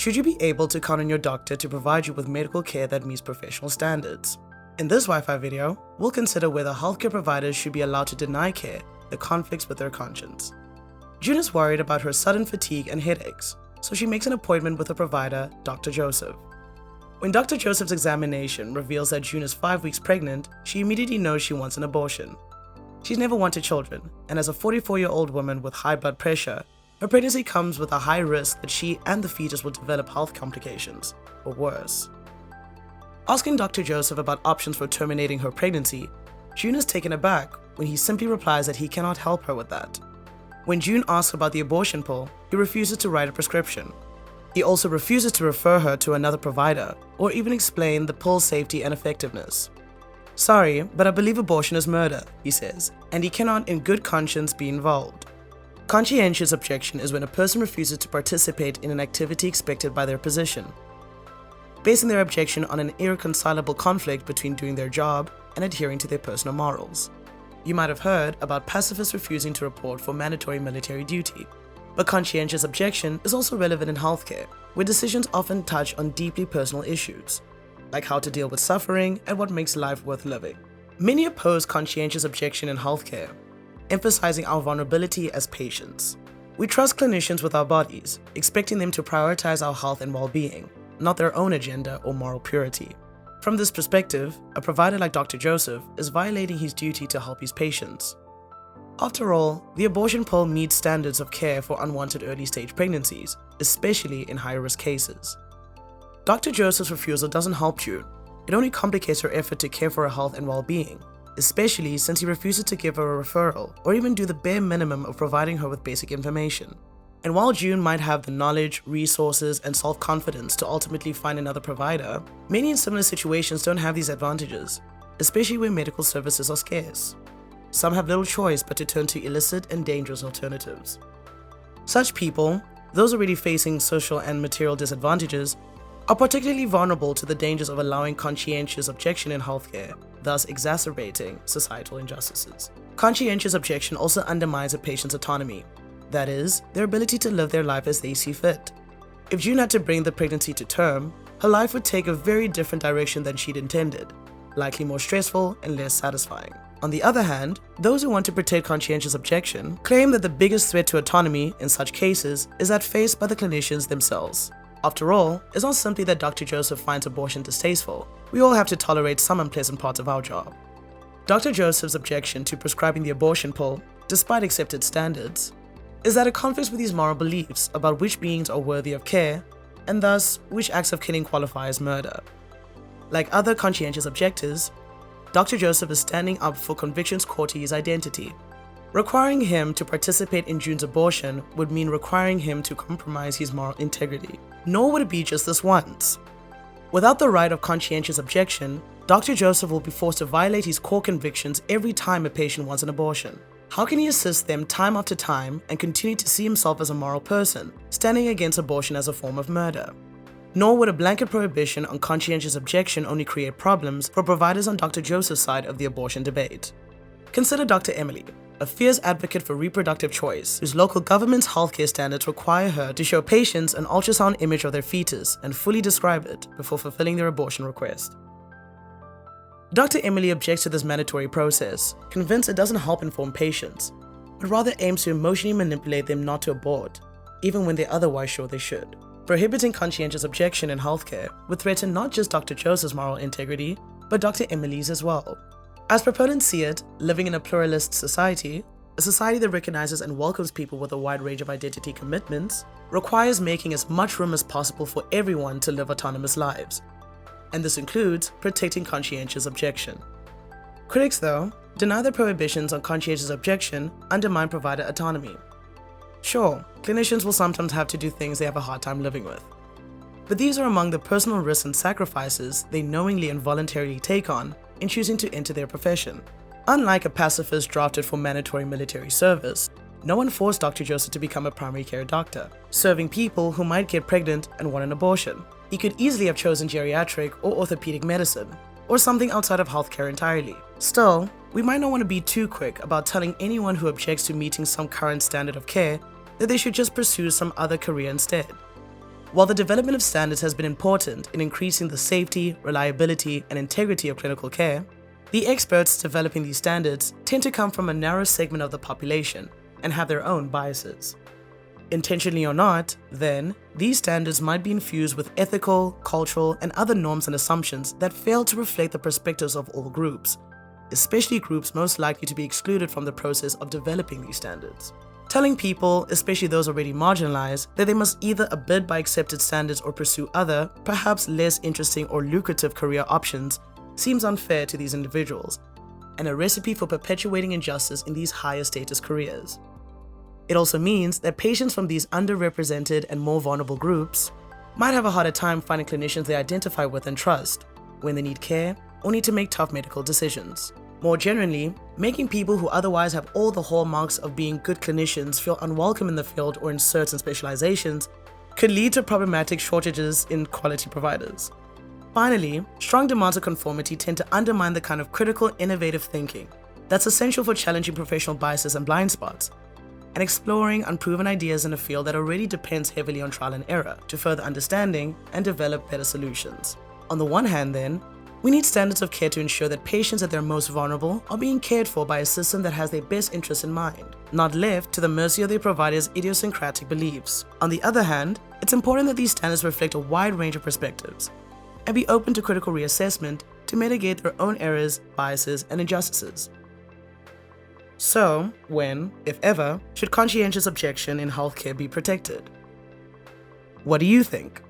Should you be able to count on your doctor to provide you with medical care that meets professional standards? In this Wi-Fi video, we'll consider whether healthcare providers should be allowed to deny care that conflicts with their conscience. June is worried about her sudden fatigue and headaches, so she makes an appointment with her provider, Dr. Joseph. When Dr. Joseph's examination reveals that June is 5 weeks pregnant, she immediately knows she wants an abortion. She's never wanted children, and as a 44-year-old woman with high blood pressure, her pregnancy comes with a high risk that she and the fetus will develop health complications, or worse. Asking Dr. Joseph about options for terminating her pregnancy, June is taken aback when he simply replies that he cannot help her with that. When June asks about the abortion pill, he refuses to write a prescription. He also refuses to refer her to another provider or even explain the pill's safety and effectiveness. "Sorry, but I believe abortion is murder," he says, and he cannot in good conscience be involved. Conscientious objection is when a person refuses to participate in an activity expected by their position, basing their objection on an irreconcilable conflict between doing their job and adhering to their personal morals. You might have heard about pacifists refusing to report for mandatory military duty, but conscientious objection is also relevant in healthcare, where decisions often touch on deeply personal issues, like how to deal with suffering and what makes life worth living. Many oppose conscientious objection in healthcare, emphasizing our vulnerability as patients. We trust clinicians with our bodies, expecting them to prioritize our health and well-being, not their own agenda or moral purity. From this perspective, a provider like Dr. Joseph is violating his duty to help his patients. After all, the abortion pill meets standards of care for unwanted early-stage pregnancies, especially in high-risk cases. Dr. Joseph's refusal doesn't help June. It only complicates her effort to care for her health and well-being, especially since he refuses to give her a referral or even do the bare minimum of providing her with basic information. And while June might have the knowledge, resources, and self-confidence to ultimately find another provider, many in similar situations don't have these advantages, especially where medical services are scarce. Some have little choice but to turn to illicit and dangerous alternatives. Such people, those already facing social and material disadvantages, are particularly vulnerable to the dangers of allowing conscientious objection in healthcare, thus exacerbating societal injustices. Conscientious objection also undermines a patient's autonomy, that is, their ability to live their life as they see fit. If June had to bring the pregnancy to term, her life would take a very different direction than she'd intended, likely more stressful and less satisfying. On the other hand, those who want to protect conscientious objection claim that the biggest threat to autonomy in such cases is that faced by the clinicians themselves. After all, it's not simply that Dr. Joseph finds abortion distasteful. We all have to tolerate some unpleasant parts of our job. Dr. Joseph's objection to prescribing the abortion pill, despite accepted standards, is that it conflicts with his moral beliefs about which beings are worthy of care, and thus which acts of killing qualify as murder. Like other conscientious objectors, Dr. Joseph is standing up for conviction's core to his identity. Requiring him to participate in June's abortion would mean requiring him to compromise his moral integrity. Nor would it be just this once. Without the right of conscientious objection, Dr. Joseph will be forced to violate his core convictions every time a patient wants an abortion. How can he assist them time after time and continue to see himself as a moral person, standing against abortion as a form of murder? Nor would a blanket prohibition on conscientious objection only create problems for providers on Dr. Joseph's side of the abortion debate. Consider Dr. Emily, a fierce advocate for reproductive choice, whose local government's healthcare standards require her to show patients an ultrasound image of their fetus and fully describe it before fulfilling their abortion request. Dr. Emily objects to this mandatory process, convinced it doesn't help inform patients, but rather aims to emotionally manipulate them not to abort, even when they're otherwise sure they should. Prohibiting conscientious objection in healthcare would threaten not just Dr. Joseph's moral integrity, but Dr. Emily's as well. As proponents see it, living in a pluralist society, a society that recognizes and welcomes people with a wide range of identity commitments, requires making as much room as possible for everyone to live autonomous lives. And this includes protecting conscientious objection. Critics, though, deny that prohibitions on conscientious objection undermine provider autonomy. Sure, clinicians will sometimes have to do things they have a hard time living with. But these are among the personal risks and sacrifices they knowingly and voluntarily take on in choosing to enter their profession. Unlike a pacifist drafted for mandatory military service, no one forced Dr. Joseph to become a primary care doctor, serving people who might get pregnant and want an abortion. He could easily have chosen geriatric or orthopedic medicine, or something outside of healthcare entirely. Still, we might not want to be too quick about telling anyone who objects to meeting some current standard of care that they should just pursue some other career instead. While the development of standards has been important in increasing the safety, reliability, and integrity of clinical care, the experts developing these standards tend to come from a narrow segment of the population and have their own biases. Intentionally or not, then, these standards might be infused with ethical, cultural, and other norms and assumptions that fail to reflect the perspectives of all groups, especially groups most likely to be excluded from the process of developing these standards. Telling people, especially those already marginalized, that they must either abide by accepted standards or pursue other, perhaps less interesting or lucrative career options seems unfair to these individuals, and a recipe for perpetuating injustice in these higher status careers. It also means that patients from these underrepresented and more vulnerable groups might have a harder time finding clinicians they identify with and trust when they need care or need to make tough medical decisions. More generally, making people who otherwise have all the hallmarks of being good clinicians feel unwelcome in the field or in certain specializations could lead to problematic shortages in quality providers. Finally, strong demands of conformity tend to undermine the kind of critical, innovative thinking that's essential for challenging professional biases and blind spots, and exploring unproven ideas in a field that already depends heavily on trial and error to further understanding and develop better solutions. On the one hand, then, we need standards of care to ensure that patients at their most vulnerable are being cared for by a system that has their best interests in mind, not left to the mercy of their provider's idiosyncratic beliefs. On the other hand, it's important that these standards reflect a wide range of perspectives and be open to critical reassessment to mitigate their own errors, biases, and injustices. So, when, if ever, should conscientious objection in healthcare be protected? What do you think?